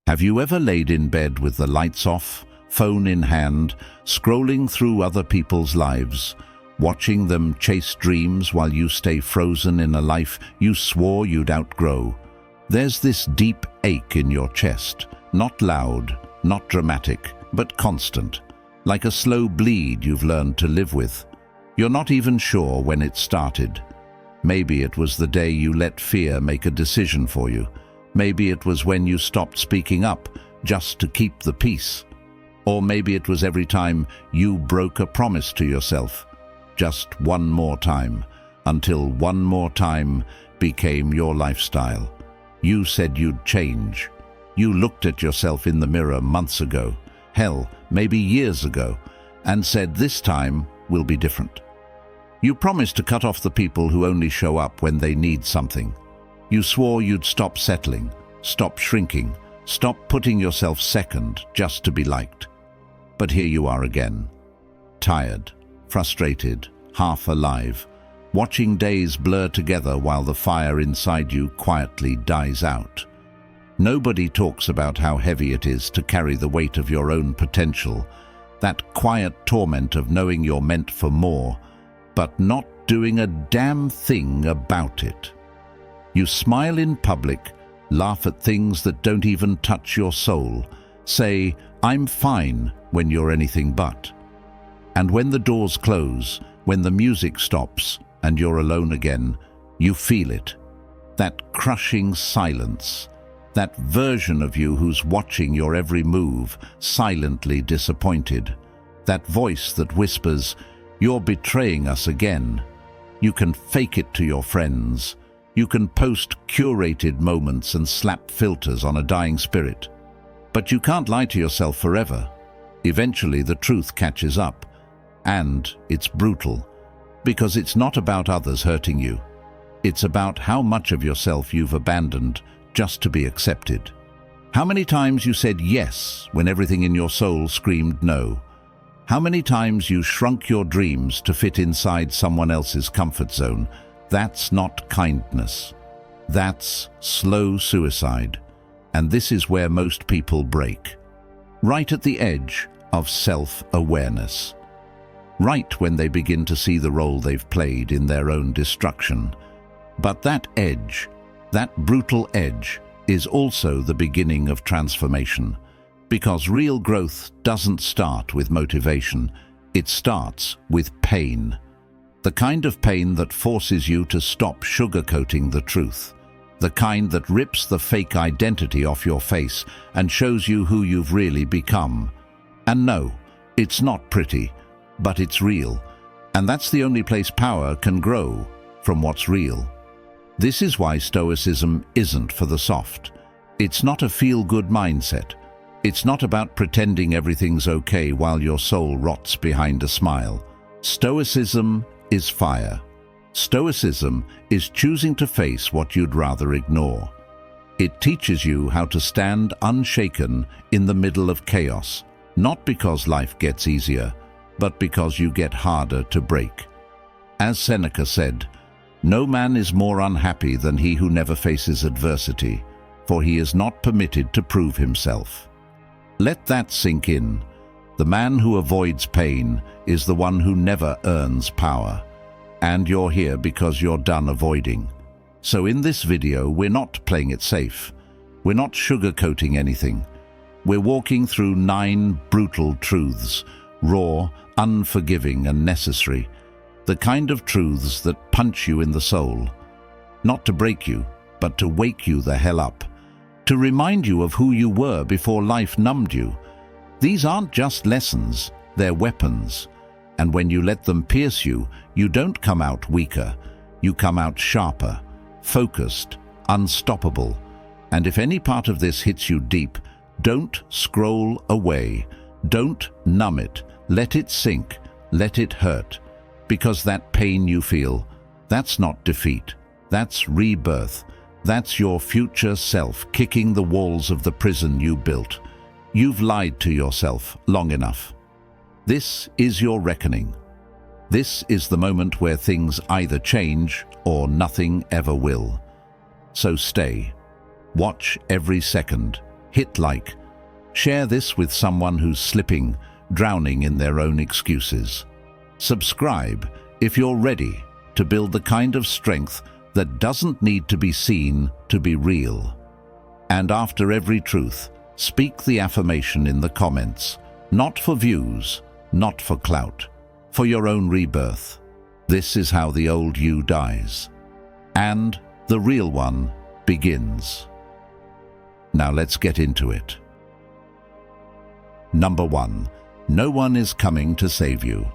Have you ever laid in bed with the lights off, phone in hand, scrolling through other people's lives, watching them chase dreams while you stay frozen in a life you swore you'd outgrow? There's this deep ache in your chest, not loud, not dramatic, but constant, like a slow bleed you've learned to live with. You're not even sure when it started. Maybe it was the day you let fear make a decision for you. Maybe it was when you stopped speaking up just to keep the peace. Or maybe it was every time you broke a promise to yourself. Just one more time, until one more time became your lifestyle. You said you'd change. You looked at yourself in the mirror months ago, hell, maybe years ago, and said this time will be different. You promised to cut off the people who only show up when they need something. You swore you'd stop settling, stop shrinking, stop putting yourself second just to be liked. But here you are again, tired, frustrated, half alive, watching days blur together while the fire inside you quietly dies out. Nobody talks about how heavy it is to carry the weight of your own potential, that quiet torment of knowing you're meant for more, but not doing a damn thing about it. You smile in public, laugh at things that don't even touch your soul, say, "I'm fine," when you're anything but. And when the doors close, when the music stops, and you're alone again, you feel it. That crushing silence, that version of you who's watching your every move, silently disappointed. That voice that whispers, "You're betraying us again." You can fake it to your friends. You can post curated moments and slap filters on a dying spirit. But you can't lie to yourself forever. Eventually the truth catches up. And it's brutal. Because it's not about others hurting you. It's about how much of yourself you've abandoned just to be accepted. How many times you said yes when everything in your soul screamed no. How many times you shrunk your dreams to fit inside someone else's comfort zone. That's not kindness. That's slow suicide. And this is where most people break. Right at the edge of self-awareness. Right when they begin to see the role they've played in their own destruction. But that edge, that brutal edge, is also the beginning of transformation. Because real growth doesn't start with motivation, it starts with pain. The kind of pain that forces you to stop sugarcoating the truth. The kind that rips the fake identity off your face and shows you who you've really become. And no, it's not pretty. But it's real, and that's the only place power can grow, from what's real. This is why Stoicism isn't for the soft. It's not a feel-good mindset. It's not about pretending everything's okay while your soul rots behind a smile. Stoicism is fire. Stoicism is choosing to face what you'd rather ignore. It teaches you how to stand unshaken in the middle of chaos, not because life gets easier, but because you get harder to break. As Seneca said, "No man is more unhappy than he who never faces adversity, for he is not permitted to prove himself." Let that sink in. The man who avoids pain is the one who never earns power. And you're here because you're done avoiding. So in this video, we're not playing it safe. We're not sugarcoating anything. We're walking through 9 brutal truths, raw, unforgiving and necessary, the kind of truths that punch you in the soul, not to break you, but to wake you the hell up, to remind you of who you were before life numbed you. These aren't just lessons, they're weapons, and when you let them pierce you, you don't come out weaker, you come out sharper, focused, unstoppable. And if any part of this hits you deep, don't scroll away, don't numb it. Let it sink, let it hurt, because that pain you feel, that's not defeat, that's rebirth, that's your future self kicking the walls of the prison you built. You've lied to yourself long enough. This is your reckoning. This is the moment where things either change or nothing ever will. So stay. Watch every second. hit like. Share this with someone who's slipping, drowning in their own excuses. Subscribe if you're ready to build the kind of strength that doesn't need to be seen to be real. And after every truth, speak the affirmation in the comments, not for views, not for clout, for your own rebirth. This is how the old you dies, and the real one begins. Now let's get into it. Number 1. No one is coming to save you.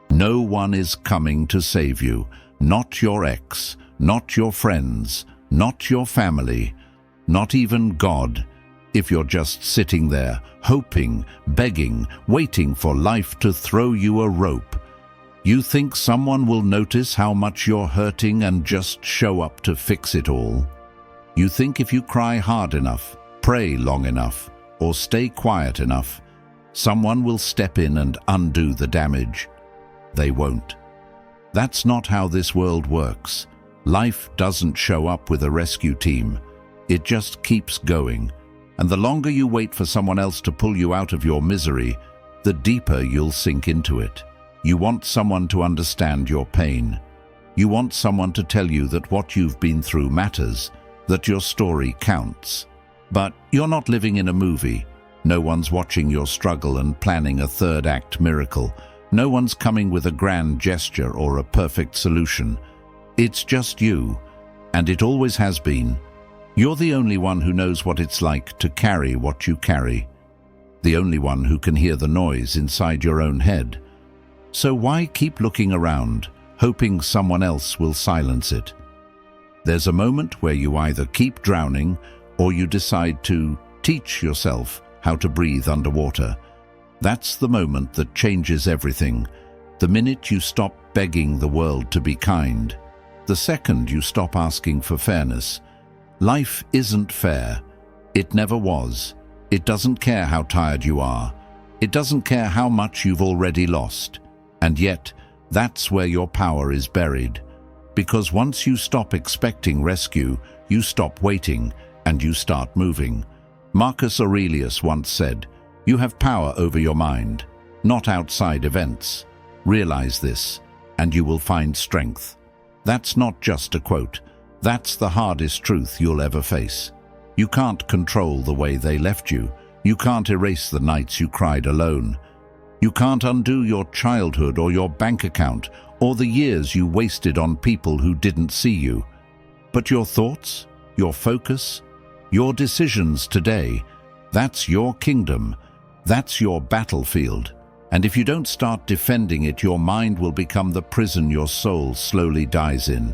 No one is coming to save you. Not your ex, not your friends, not your family, not even God. If you're just sitting there, hoping, begging, waiting for life to throw you a rope, you think someone will notice how much you're hurting and just show up to fix it all? You think if you cry hard enough, pray long enough, or stay quiet enough, someone will step in and undo the damage? They won't. That's not how this world works. Life doesn't show up with a rescue team. It just keeps going. And the longer you wait for someone else to pull you out of your misery, the deeper you'll sink into it. You want someone to understand your pain. You want someone to tell you that what you've been through matters, that your story counts. But you're not living in a movie. No one's watching your struggle and planning a third-act miracle. No one's coming with a grand gesture or a perfect solution. It's just you, and it always has been. You're the only one who knows what it's like to carry what you carry. The only one who can hear the noise inside your own head. So why keep looking around, hoping someone else will silence it? There's a moment where you either keep drowning or you decide to teach yourself how to breathe underwater. That's the moment that changes everything. The minute you stop begging the world to be kind. The second you stop asking for fairness. Life isn't fair. It never was. It doesn't care how tired you are. It doesn't care how much you've already lost. And yet, that's where your power is buried. Because once you stop expecting rescue, you stop waiting, and you start moving. Marcus Aurelius once said, "You have power over your mind, not outside events. Realize this, and you will find strength." That's not just a quote. That's the hardest truth you'll ever face. You can't control the way they left you. You can't erase the nights you cried alone. You can't undo your childhood or your bank account or the years you wasted on people who didn't see you. But your thoughts, your focus, your decisions today, that's your kingdom. That's your battlefield. And if you don't start defending it, your mind will become the prison your soul slowly dies in.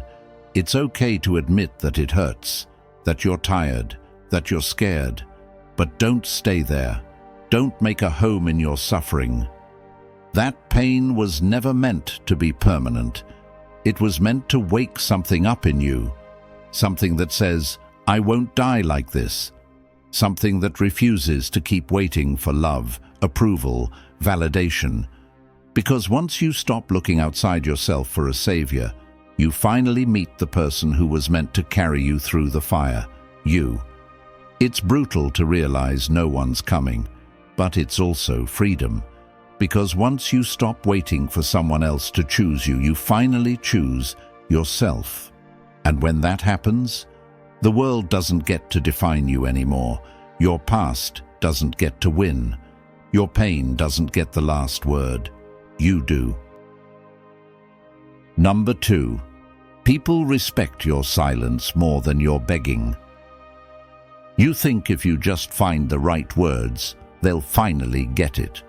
It's okay to admit that it hurts, that you're tired, that you're scared. But don't stay there. Don't make a home in your suffering. That pain was never meant to be permanent. It was meant to wake something up in you. Something that says, "I won't die like this." Something that refuses to keep waiting for love, approval, validation. Because once you stop looking outside yourself for a savior, you finally meet the person who was meant to carry you through the fire, you. It's brutal to realize no one's coming, but it's also freedom. Because once you stop waiting for someone else to choose you, you finally choose yourself. And when that happens, the world doesn't get to define you anymore. Your past doesn't get to win. Your pain doesn't get the last word. You do. Number 2. People respect your silence more than your begging. You think if you just find the right words, they'll finally get it.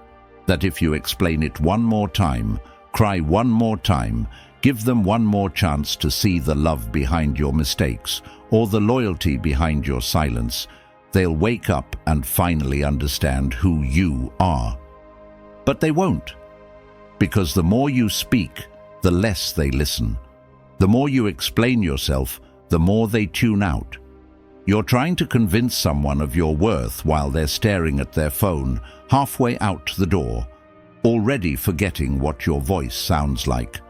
That if you explain it one more time, cry one more time, give them one more chance to see the love behind your mistakes or the loyalty behind your silence, they'll wake up and finally understand who you are. But they won't. Because the more you speak, the less they listen. The more you explain yourself, the more they tune out. You're trying to convince someone of your worth while they're staring at their phone, halfway out the door, already forgetting what your voice sounds like.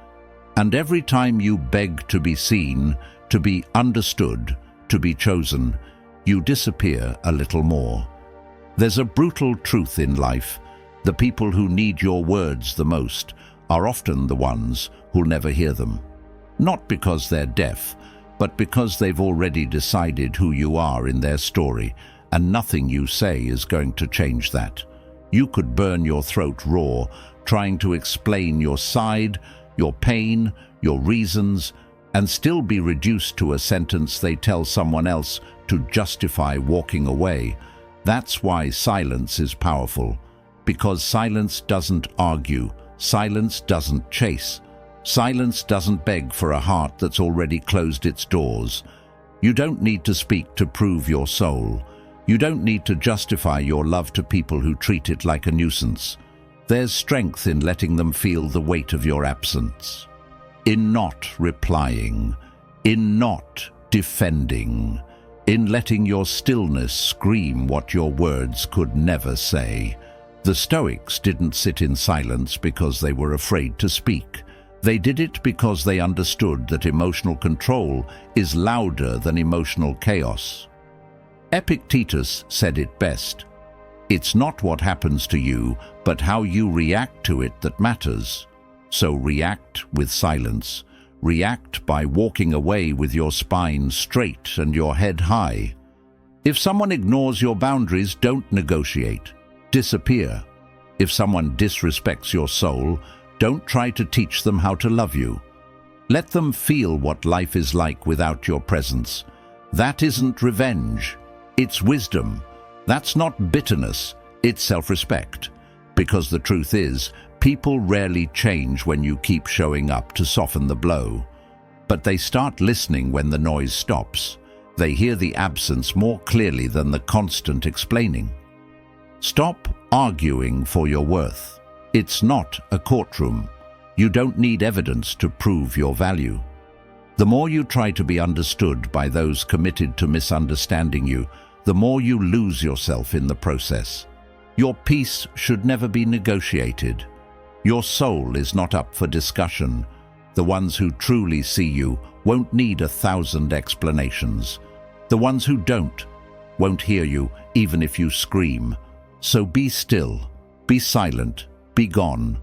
And every time you beg to be seen, to be understood, to be chosen, you disappear a little more. There's a brutal truth in life. The people who need your words the most are often the ones who'll never hear them. Not because they're deaf, but because they've already decided who you are in their story, and nothing you say is going to change that. You could burn your throat raw, trying to explain your side, your pain, your reasons, and still be reduced to a sentence they tell someone else to justify walking away. That's why silence is powerful, because silence doesn't argue, silence doesn't chase, silence doesn't beg for a heart that's already closed its doors. You don't need to speak to prove your soul. You don't need to justify your love to people who treat it like a nuisance. There's strength in letting them feel the weight of your absence. In not replying, in not defending, in letting your stillness scream what your words could never say. The Stoics didn't sit in silence because they were afraid to speak. They did it because they understood that emotional control is louder than emotional chaos. Epictetus said it best. It's not what happens to you, but how you react to it that matters. So react with silence. React by walking away with your spine straight and your head high. If someone ignores your boundaries, don't negotiate. Disappear. If someone disrespects your soul, don't try to teach them how to love you. Let them feel what life is like without your presence. That isn't revenge. It's wisdom. That's not bitterness. It's self-respect. Because the truth is, people rarely change when you keep showing up to soften the blow. But they start listening when the noise stops. They hear the absence more clearly than the constant explaining. Stop arguing for your worth. It's not a courtroom. You don't need evidence to prove your value. The more you try to be understood by those committed to misunderstanding you, the more you lose yourself in the process. Your peace should never be negotiated. Your soul is not up for discussion. The ones who truly see you won't need 1,000 explanations. The ones who don't won't hear you even if you scream. So be still, be silent, be gone.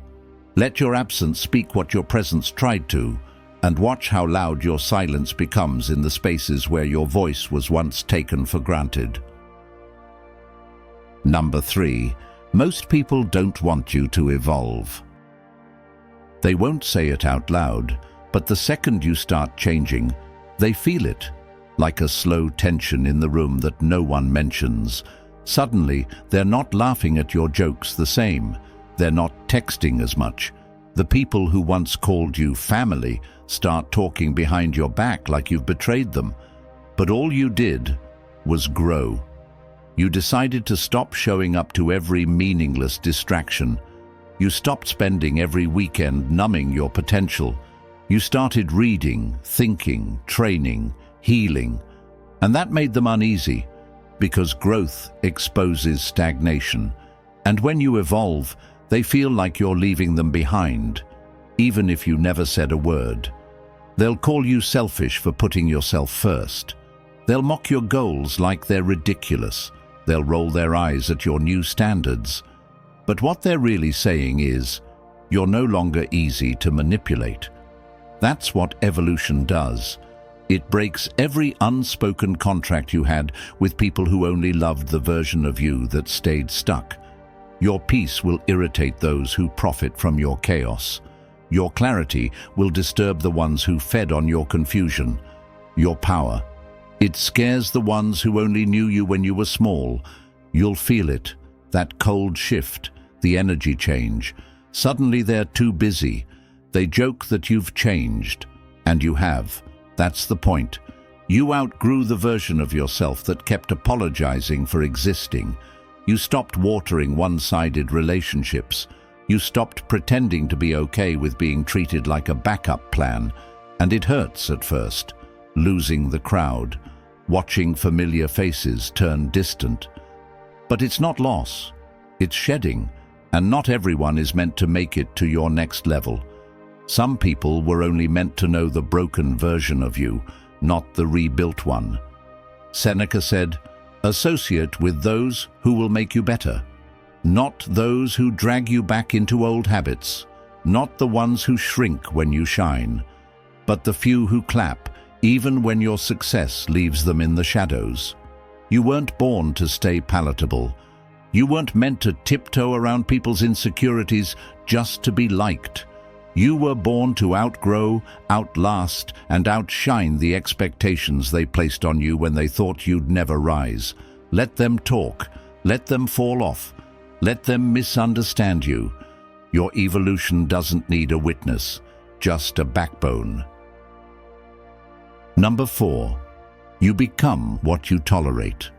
Let your absence speak what your presence tried to, and watch how loud your silence becomes in the spaces where your voice was once taken for granted. Number 3. Most people don't want you to evolve. They won't say it out loud, but the second you start changing, they feel it, like a slow tension in the room that no one mentions. Suddenly, they're not laughing at your jokes the same. They're not texting as much. The people who once called you family start talking behind your back like you've betrayed them. But all you did was grow. You decided to stop showing up to every meaningless distraction. You stopped spending every weekend numbing your potential. You started reading, thinking, training, healing. And that made them uneasy, because growth exposes stagnation. And when you evolve, they feel like you're leaving them behind, even if you never said a word. They'll call you selfish for putting yourself first. They'll mock your goals like they're ridiculous. They'll roll their eyes at your new standards. But what they're really saying is, you're no longer easy to manipulate. That's what evolution does. It breaks every unspoken contract you had with people who only loved the version of you that stayed stuck. Your peace will irritate those who profit from your chaos. Your clarity will disturb the ones who fed on your confusion. Your power, it scares the ones who only knew you when you were small. You'll feel it, that cold shift, the energy change. Suddenly they're too busy. They joke that you've changed, and you have. That's the point. You outgrew the version of yourself that kept apologizing for existing. You stopped watering one-sided relationships. You stopped pretending to be okay with being treated like a backup plan. And it hurts at first, losing the crowd, watching familiar faces turn distant. But it's not loss, it's shedding, and not everyone is meant to make it to your next level. Some people were only meant to know the broken version of you, not the rebuilt one. Seneca said, Associate with those who will make you better, not those who drag you back into old habits, not the ones who shrink when you shine, but the few who clap even when your success leaves them in the shadows. You weren't born to stay palatable. You weren't meant to tiptoe around people's insecurities just to be liked. You were born to outgrow, outlast, and outshine the expectations they placed on you when they thought you'd never rise. Let them talk. Let them fall off. Let them misunderstand you. Your evolution doesn't need a witness, just a backbone. Number 4. You become what you tolerate.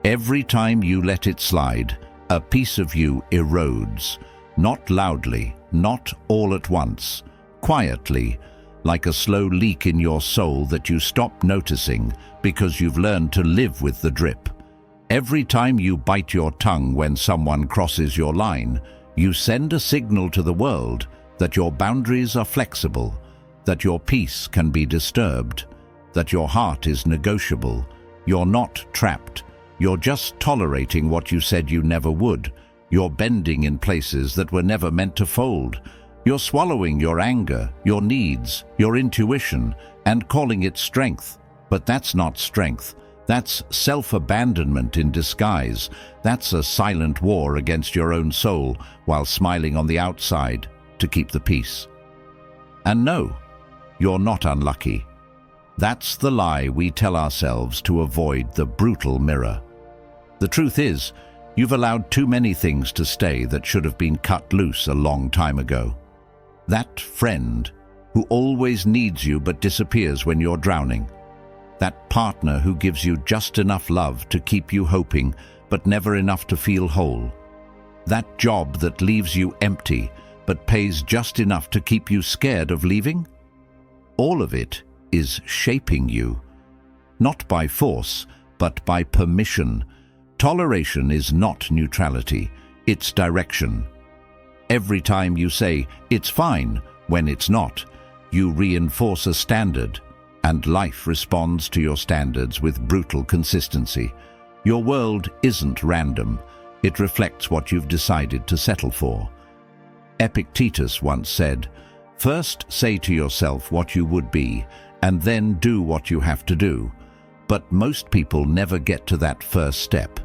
Every time you let it slide, a piece of you erodes. Not loudly, not all at once, quietly, like a slow leak in your soul that you stop noticing because you've learned to live with the drip. Every time you bite your tongue when someone crosses your line, you send a signal to the world that your boundaries are flexible, that your peace can be disturbed, that your heart is negotiable. You're not trapped. You're just tolerating what you said you never would. You're bending in places that were never meant to fold. You're swallowing your anger, your needs, your intuition, and calling it strength. But that's not strength. That's self-abandonment in disguise. That's a silent war against your own soul while smiling on the outside to keep the peace. And no, you're not unlucky. That's the lie we tell ourselves to avoid the brutal mirror. The truth is, you've allowed too many things to stay that should have been cut loose a long time ago. That friend who always needs you but disappears when you're drowning. That partner who gives you just enough love to keep you hoping but never enough to feel whole. That job that leaves you empty but pays just enough to keep you scared of leaving. All of it is shaping you, not by force, but by permission. Toleration is not neutrality, it's direction. Every time you say, "It's fine," when it's not, you reinforce a standard, and life responds to your standards with brutal consistency. Your world isn't random. It reflects what you've decided to settle for. Epictetus once said, "First say to yourself what you would be, and then do what you have to do." But most people never get to that first step.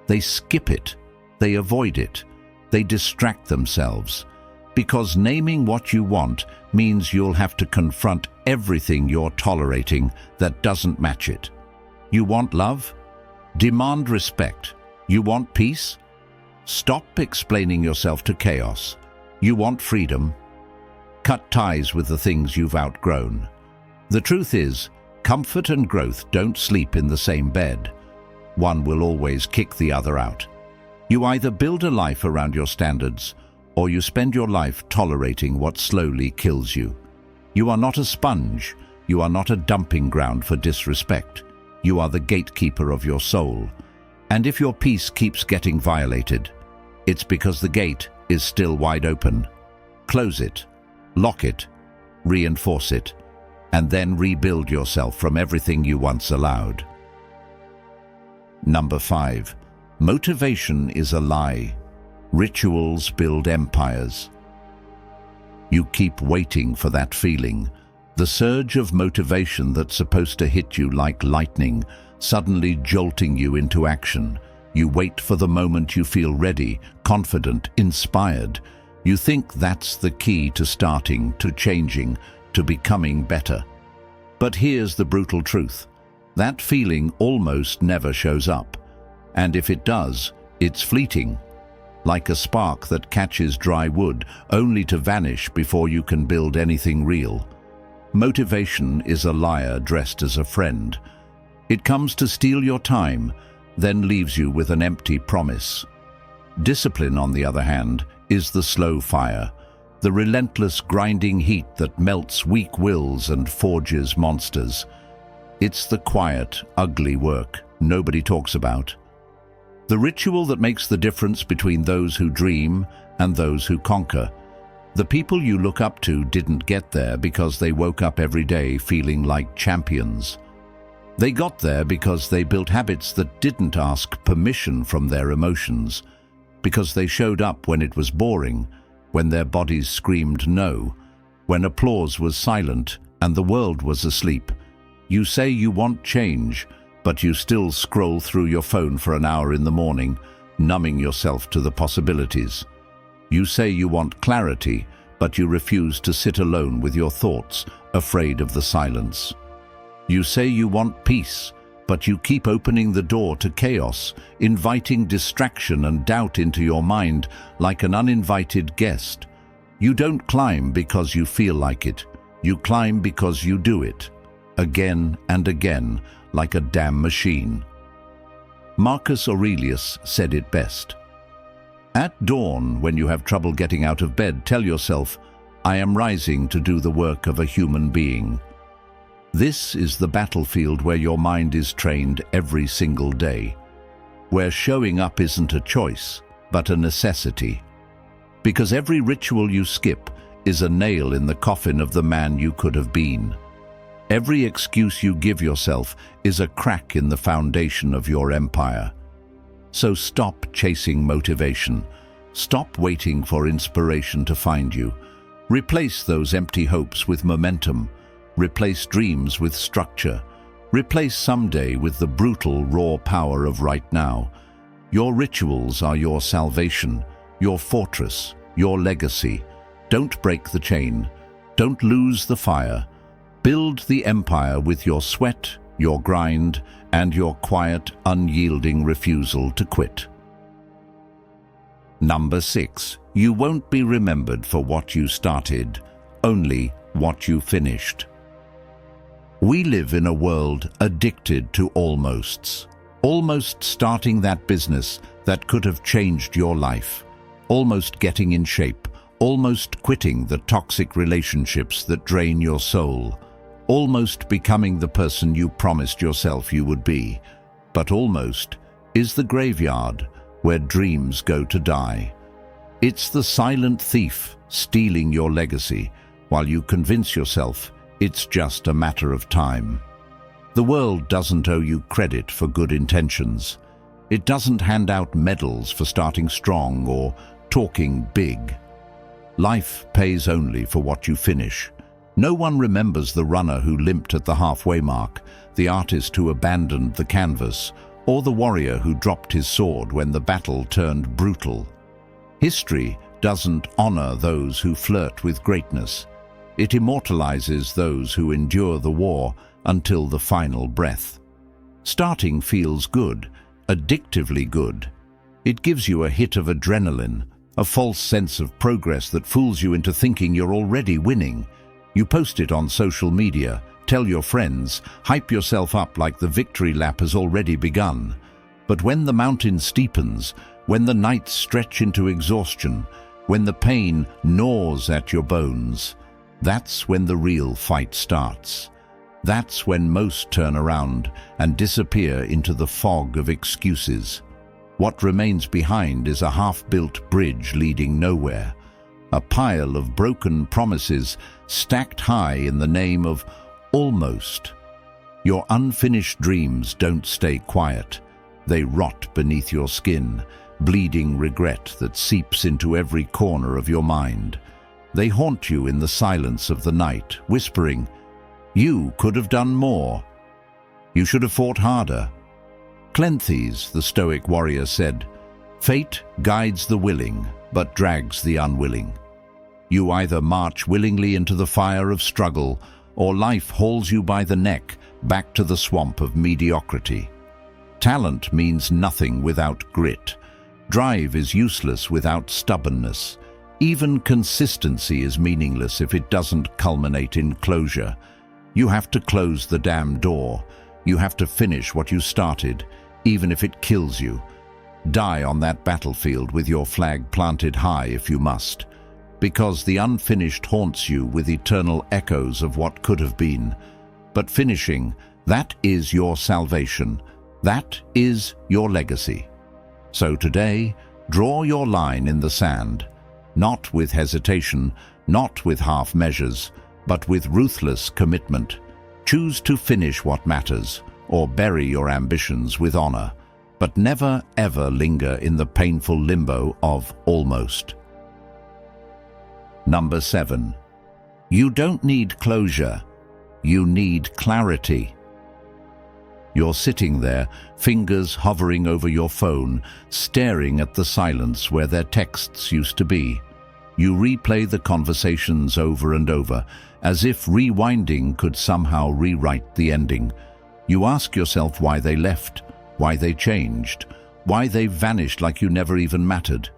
They skip it, they avoid it, they distract themselves. Because naming what you want means you'll have to confront everything you're tolerating that doesn't match it. You want love? Demand respect. You want peace? Stop explaining yourself to chaos. You want freedom? Cut ties with the things you've outgrown. The truth is, comfort and growth don't sleep in the same bed. One will always kick the other out. You either build a life around your standards, or you spend your life tolerating what slowly kills you. You are not a sponge. You are not a dumping ground for disrespect. You are the gatekeeper of your soul. And if your peace keeps getting violated, it's because the gate is still wide open. Close it, lock it, reinforce it, and then rebuild yourself from everything you once allowed. Number 5. Motivation is a lie. Rituals build empires. You keep waiting for that feeling, the surge of motivation that's supposed to hit you like lightning, suddenly jolting you into action. You wait for the moment you feel ready, confident, inspired. You think that's the key to starting, to changing, to becoming better. But here's the brutal truth. That feeling almost never shows up. And if it does, it's fleeting. Like a spark that catches dry wood, only to vanish before you can build anything real. Motivation is a liar dressed as a friend. It comes to steal your time, then leaves you with an empty promise. Discipline, on the other hand, is the slow fire, the relentless grinding heat that melts weak wills and forges monsters. It's the quiet, ugly work nobody talks about. The ritual that makes the difference between those who dream and those who conquer. The people you look up to didn't get there because they woke up every day feeling like champions. They got there because they built habits that didn't ask permission from their emotions, because they showed up when it was boring, when their bodies screamed no, when applause was silent and the world was asleep. You say you want change, but you still scroll through your phone for an hour in the morning, numbing yourself to the possibilities. You say you want clarity, but you refuse to sit alone with your thoughts, afraid of the silence. You say you want peace, but you keep opening the door to chaos, inviting distraction and doubt into your mind like an uninvited guest. You don't climb because you feel like it. You climb because you do it, again and again, like a damn machine. Marcus Aurelius said it best. At dawn, when you have trouble getting out of bed, tell yourself, I am rising to do the work of a human being. This is the battlefield where your mind is trained every single day, where showing up isn't a choice, but a necessity. Because every ritual you skip is a nail in the coffin of the man you could have been. Every excuse you give yourself is a crack in the foundation of your empire. So stop chasing motivation. Stop waiting for inspiration to find you. Replace those empty hopes with momentum. Replace dreams with structure. Replace someday with the brutal, raw power of right now. Your rituals are your salvation, your fortress, your legacy. Don't break the chain. Don't lose the fire. Build the empire with your sweat, your grind, and your quiet, unyielding refusal to quit. Number 6. You won't be remembered for what you started, only what you finished. We live in a world addicted to almosts. Almost starting that business that could have changed your life. Almost getting in shape. Almost quitting the toxic relationships that drain your soul. Almost becoming the person you promised yourself you would be. But almost is the graveyard where dreams go to die. It's the silent thief stealing your legacy while you convince yourself it's just a matter of time. The world doesn't owe you credit for good intentions. It doesn't hand out medals for starting strong or talking big. Life pays only for what you finish. No one remembers the runner who limped at the halfway mark, the artist who abandoned the canvas, or the warrior who dropped his sword when the battle turned brutal. History doesn't honor those who flirt with greatness. It immortalizes those who endure the war until the final breath. Starting feels good, addictively good. It gives you a hit of adrenaline, a false sense of progress that fools you into thinking you're already winning. You post it on social media, tell your friends, hype yourself up like the victory lap has already begun. But when the mountain steepens, when the nights stretch into exhaustion, when the pain gnaws at your bones, that's when the real fight starts. That's when most turn around and disappear into the fog of excuses. What remains behind is a half-built bridge leading nowhere, a pile of broken promises stacked high in the name of almost. Your unfinished dreams don't stay quiet. They rot beneath your skin, bleeding regret that seeps into every corner of your mind. They haunt you in the silence of the night, whispering, "You could have done more. You should have fought harder." Cleanthes, the Stoic warrior, said, "Fate guides the willing, but drags the unwilling." You either march willingly into the fire of struggle, or life hauls you by the neck back to the swamp of mediocrity. Talent means nothing without grit. Drive is useless without stubbornness. Even consistency is meaningless if it doesn't culminate in closure. You have to close the damn door. You have to finish what you started, even if it kills you. Die on that battlefield with your flag planted high if you must. Because the unfinished haunts you with eternal echoes of what could have been. But finishing, that is your salvation. That is your legacy. So today, draw your line in the sand. Not with hesitation, not with half measures, but with ruthless commitment. Choose to finish what matters, or bury your ambitions with honor, but never ever linger in the painful limbo of almost. Number 7. You don't need closure, you need clarity. You're sitting there, fingers hovering over your phone, staring at the silence where their texts used to be. You replay the conversations over and over, as if rewinding could somehow rewrite the ending. You ask yourself why they left, why they changed, why they vanished like you never even mattered.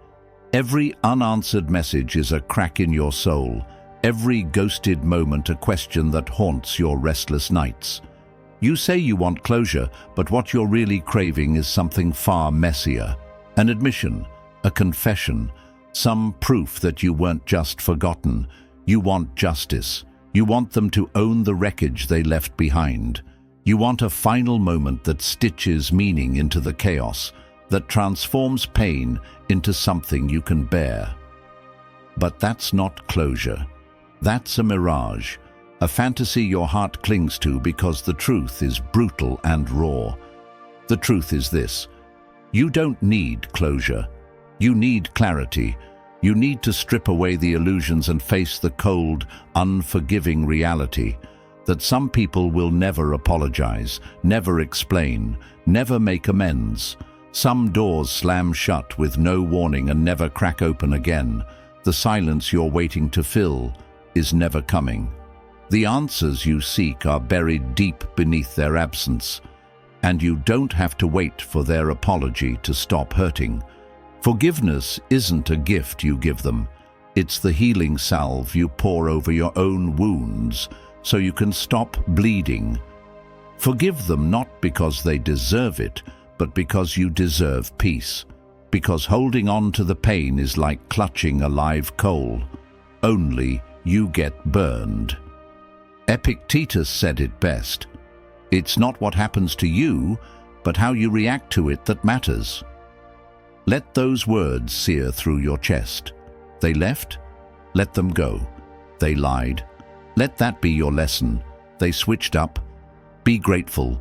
Every unanswered message is a crack in your soul, every ghosted moment a question that haunts your restless nights. You say you want closure, but what you're really craving is something far messier. An admission, a confession, some proof that you weren't just forgotten. You want justice. You want them to own the wreckage they left behind. You want a final moment that stitches meaning into the chaos, that transforms pain into something you can bear. But that's not closure. That's a mirage, a fantasy your heart clings to because the truth is brutal and raw. The truth is this: you don't need closure. You need clarity. You need to strip away the illusions and face the cold, unforgiving reality that some people will never apologize, never explain, never make amends. Some doors slam shut with no warning and never crack open again. The silence you're waiting to fill is never coming. The answers you seek are buried deep beneath their absence, and you don't have to wait for their apology to stop hurting. Forgiveness isn't a gift you give them. It's the healing salve you pour over your own wounds so you can stop bleeding. Forgive them not because they deserve it, but because you deserve peace. Because holding on to the pain is like clutching a live coal. Only you get burned. Epictetus said it best. It's not what happens to you, but how you react to it that matters. Let those words sear through your chest. They left? Let them go. They lied? Let that be your lesson. They switched up? Be grateful.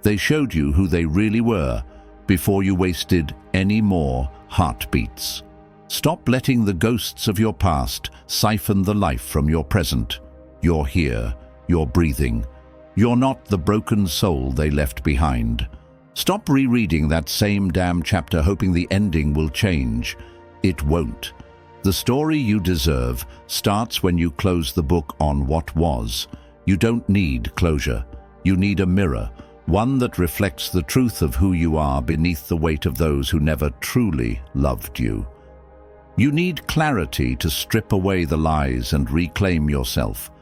They showed you who they really were before you wasted any more heartbeats. Stop letting the ghosts of your past siphon the life from your present. You're here. You're breathing. You're not the broken soul they left behind. Stop rereading that same damn chapter hoping the ending will change. It won't. The story you deserve starts when you close the book on what was. You don't need closure. You need a mirror, one that reflects the truth of who you are beneath the weight of those who never truly loved you. You need clarity to strip away the lies and reclaim yourself.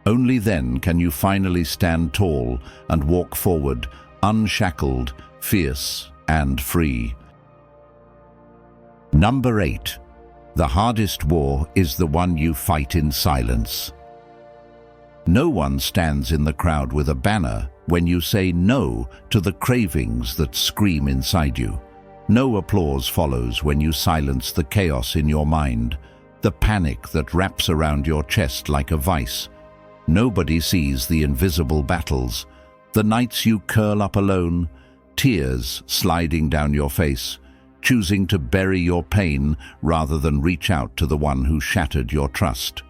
Only then can you finally stand tall and walk forward, unshackled, fierce, and free. Number 8. The hardest war is the one you fight in silence. No one stands in the crowd with a banner when you say no to the cravings that scream inside you. No applause follows when you silence the chaos in your mind, the panic that wraps around your chest like a vice. Nobody sees the invisible battles, the nights you curl up alone, tears sliding down your face, choosing to bury your pain rather than reach out to the one who shattered your trust.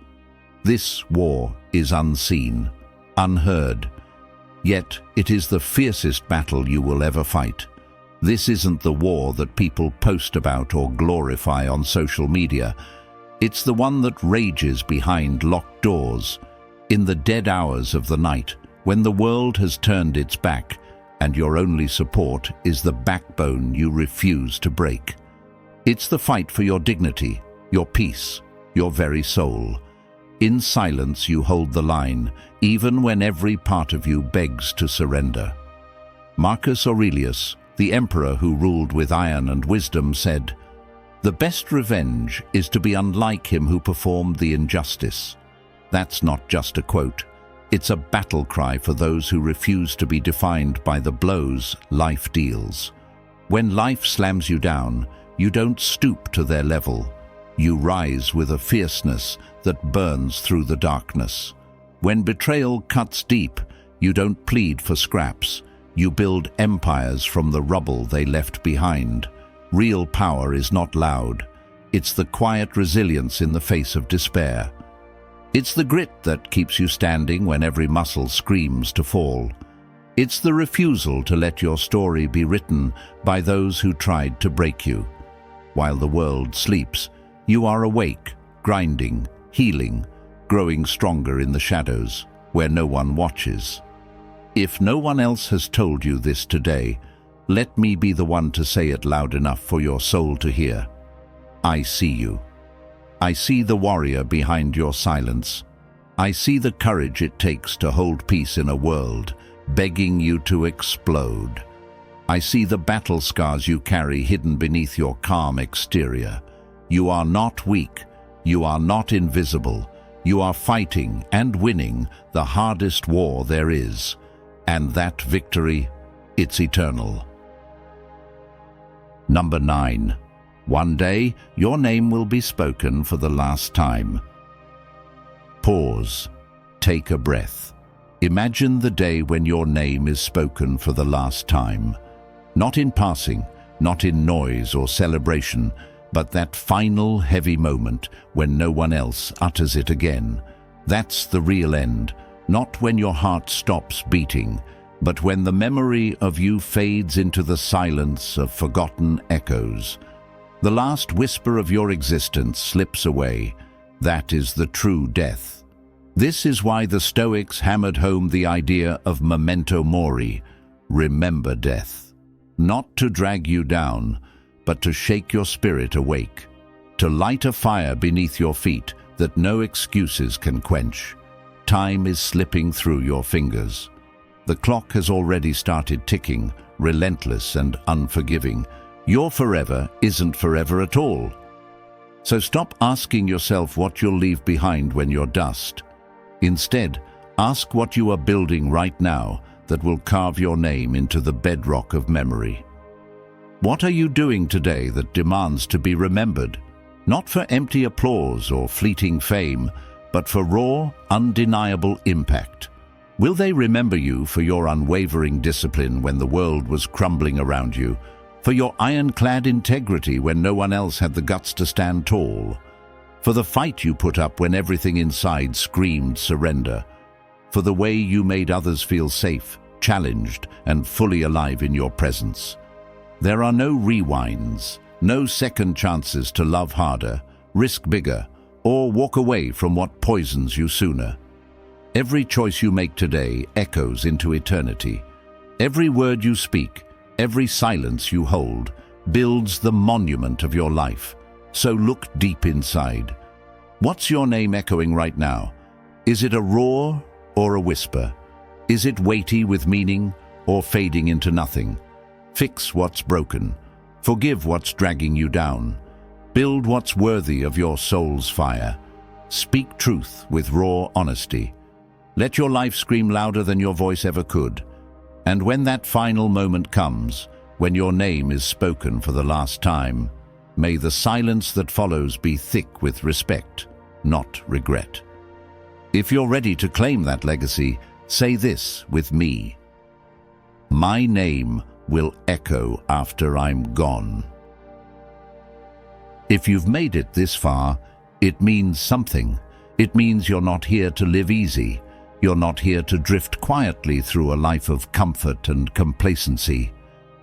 This war is unseen, unheard, yet it is the fiercest battle you will ever fight. This isn't the war that people post about or glorify on social media. It's the one that rages behind locked doors, in the dead hours of the night, when the world has turned its back and your only support is the backbone you refuse to break. It's the fight for your dignity, your peace, your very soul. In silence you hold the line, even when every part of you begs to surrender. Marcus Aurelius, the emperor who ruled with iron and wisdom, said, "The best revenge is to be unlike him who performed the injustice." That's not just a quote. It's a battle cry for those who refuse to be defined by the blows life deals. When life slams you down, you don't stoop to their level. You rise with a fierceness that burns through the darkness. When betrayal cuts deep, you don't plead for scraps. You build empires from the rubble they left behind. Real power is not loud. It's the quiet resilience in the face of despair. It's the grit that keeps you standing when every muscle screams to fall. It's the refusal to let your story be written by those who tried to break you. While the world sleeps, you are awake, grinding, healing, growing stronger in the shadows, where no one watches. If no one else has told you this today, let me be the one to say it loud enough for your soul to hear. I see you. I see the warrior behind your silence. I see the courage it takes to hold peace in a world begging you to explode. I see the battle scars you carry hidden beneath your calm exterior. You are not weak. You are not invisible. You are fighting and winning the hardest war there is. And that victory, it's eternal. Number 9. One day, your name will be spoken for the last time. Pause. Take a breath. Imagine the day when your name is spoken for the last time. Not in passing, not in noise or celebration, but that final heavy moment when no one else utters it again. That's the real end, not when your heart stops beating, but when the memory of you fades into the silence of forgotten echoes. The last whisper of your existence slips away. That is the true death. This is why the Stoics hammered home the idea of memento mori, remember death. Not to drag you down, but to shake your spirit awake, to light a fire beneath your feet that no excuses can quench. Time is slipping through your fingers. The clock has already started ticking, relentless and unforgiving. Your forever isn't forever at all. So stop asking yourself what you'll leave behind when you're dust. Instead, ask what you are building right now that will carve your name into the bedrock of memory. What are you doing today that demands to be remembered? Not for empty applause or fleeting fame, but for raw, undeniable impact. Will they remember you for your unwavering discipline when the world was crumbling around you? For your ironclad integrity when no one else had the guts to stand tall? For the fight you put up when everything inside screamed surrender? For the way you made others feel safe, challenged, and fully alive in your presence? There are no rewinds, no second chances to love harder, risk bigger, or walk away from what poisons you sooner. Every choice you make today echoes into eternity. Every word you speak, every silence you hold, builds the monument of your life. So look deep inside. What's your name echoing right now? Is it a roar or a whisper? Is it weighty with meaning or fading into nothing? Fix what's broken. Forgive what's dragging you down. Build what's worthy of your soul's fire. Speak truth with raw honesty. Let your life scream louder than your voice ever could. And when that final moment comes, when your name is spoken for the last time, may the silence that follows be thick with respect, not regret. If you're ready to claim that legacy, say this with me. My name will echo after I'm gone. If you've made it this far, it means something. It means you're not here to live easy. You're not here to drift quietly through a life of comfort and complacency.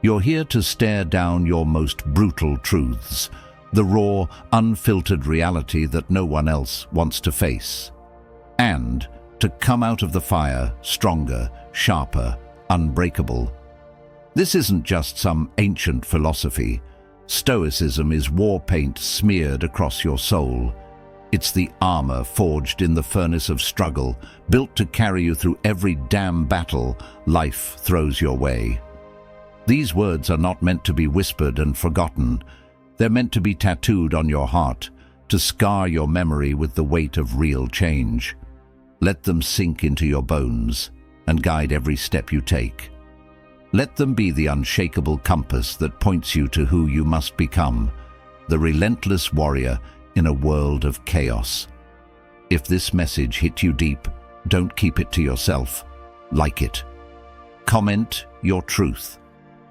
You're here to stare down your most brutal truths, the raw, unfiltered reality that no one else wants to face. And to come out of the fire stronger, sharper, unbreakable. This isn't just some ancient philosophy. Stoicism is war paint smeared across your soul. It's the armor forged in the furnace of struggle, built to carry you through every damn battle life throws your way. These words are not meant to be whispered and forgotten. They're meant to be tattooed on your heart, to scar your memory with the weight of real change. Let them sink into your bones and guide every step you take. Let them be the unshakable compass that points you to who you must become, the relentless warrior in a world of chaos. If this message hit you deep, don't keep it to yourself. Like it. Comment your truth.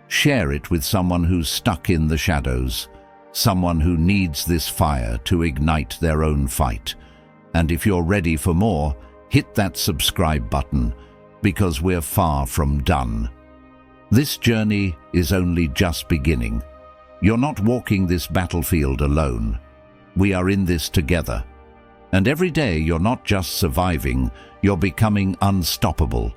Share it with someone who's stuck in the shadows, someone who needs this fire to ignite their own fight. And if you're ready for more, hit that subscribe button, because we're far from done. This journey is only just beginning. You're not walking this battlefield alone. We are in this together. And every day you're not just surviving, you're becoming unstoppable.